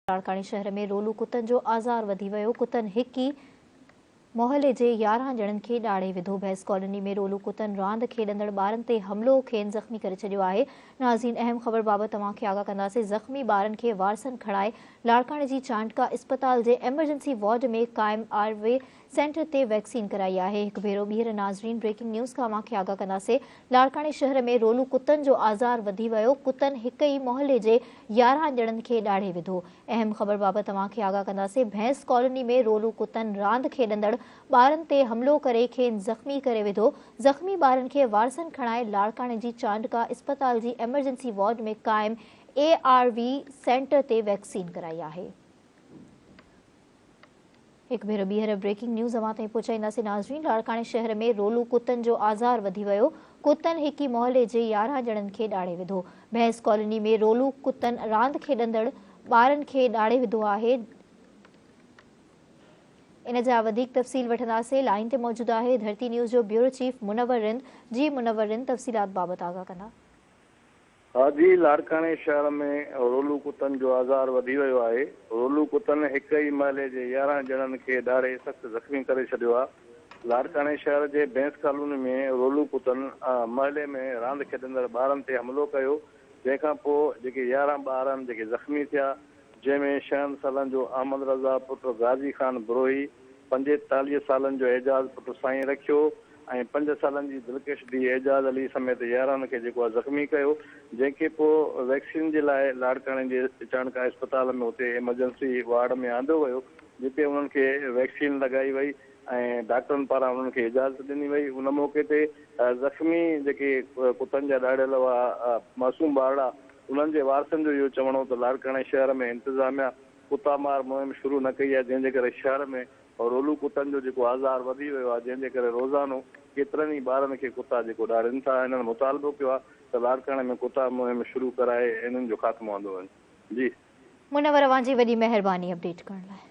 लाड़कानी शहर में रोलू कुतन जो आज़ार वधी वियो। कुतन हिकी मोहल्ले जे 11 ॼणनि खे ॾाढ़े विधो। भैंस कॉलोनी में रोलू कुतन रांदि खेॾंदड़ ॿारनि ते हमलो खेनि ज़ख़्मी करे छॾियो आहे। नाज़रीन, अहम ख़बर बाबति तव्हांखे आगाह कंदासीं। ज़ख़्मी ॿारनि खे वारसनि खणाए लाड़काने जी चांटका इस्पताल जे एमरजेंसी वार्ड में क़ाइम आरवे सेंटर ते वैक्सीन कराई आहे। हिकु भेरो ॿीहर नाज़रीन, ब्रेकिंग न्यूज़ खां तव्हांखे आगाह कंदासीं। लाड़काने शहर में रोलू कुतन जो आज़ार वधी वियो। कुतन हिक ई मोहल्ले जे 11 ॼणनि खे ॾाढ़े विधो। अहम ख़बर बाबति तव्हांखे आगाह कंदासीं। भैंस कॉलोनी में रोलू कुतन रांदि खेॾंदड़ ॿारनि ते हमलो करे खेनि ज़ख़्मी करे विधो। ज़ख़्मी ॿारनि खे वारसनि खणाए लाड़काने जी चांटका इस्पताल जी एमरजेंसी वार्ड में क़ाइम ARV सेंटर ते वैक्सीन कराई आहे। हिकु भेरो ॿीहर ब्रेकिंग न्यूज़ अवां ताईं पहुचाईंदासीं। नाज़रीन, लाड़काने शहर में रोलू कुतन जो आज़ार वधी वियो। कुतन हिकी मोहल्ले जे 11 ॼणनि खे ॾाढ़े विधो। भैंस कॉलोनी में रोलू कुतन रांदि खेॾंदड़ ॿारनि खे ॾाढ़े विधो आहे। इन जा वधीक तफ़सील वठंदासीं। लाइन ते मौजूदु आहे धरती न्यूज़ जो ब्यूरो चीफ मुनव्वर रिंद। जी मुनव्वर रिंद, तफ़सीलात बाबति आगाह कंदा। हाँ जी, लाड़काने शहर में रोलू कुतन जो आज़ार वधी वियो आहे। रोलू कुतन हिक ई महले जे 11 ॼणनि खे ॾाढ़े सख़्त ज़ख़्मी करे छॾियो आहे। लाड़काने शहर जे भैंस कॉलोनी में रोलू कुतन महले में रांदि खेॾंदड़ ॿारनि ते हमिलो कयो, जंहिंखां पोइ जेके 11 ॿार आहिनि जेके ज़ख़्मी थिया, जंहिंमें 6 सालनि जो अहमद रज़ा पुटु गाज़ी ख़ान ब्रोही, 45 सालनि जो एजाज़ पुटु साईं रखियो ऐं 5 सालनि जी दिलकश धी एजाज़ अली समेत 11 खे जेको आहे ज़ख़्मी कयो, जंहिंखे पोइ वैक्सीन जे लाइ लाड़काने जे चाणका अस्पताल में उते एमरजेंसी वार्ड में आंदो वियो, जिते उन्हनि खे वैक्सीन लॻाई वई ऐं डॉक्टरनि पारां उन्हनि खे इजाज़त ॾिनी वई। उन मौक़े ते ज़ख़्मी जेके कुतनि जा ॾाढ़ियल हुआ मासूम ॿार, उन्हनि जे वारसनि जो इहो चवणो त लाड़काने शहर में इंतिज़ामिया कुता मार मुहिम शुरू न कई आहे, जंहिंजे करे शहर में रोलू कुतनि जो जेको आज़ार वधी वियो आहे, जंहिंजे करे रोज़ानो केतिरनि ई ॿारनि खे कुता जेको ॾाढ़नि था। हिननि मुतालबो कयो आहे त लाड़काने में कुता मुहिम शुरू कराए इन्हनि जो ख़ात्मो आंदो वञे। जी मुनव्वर, अवां जी वॾी महिरबानी अपडेट करण लाइ।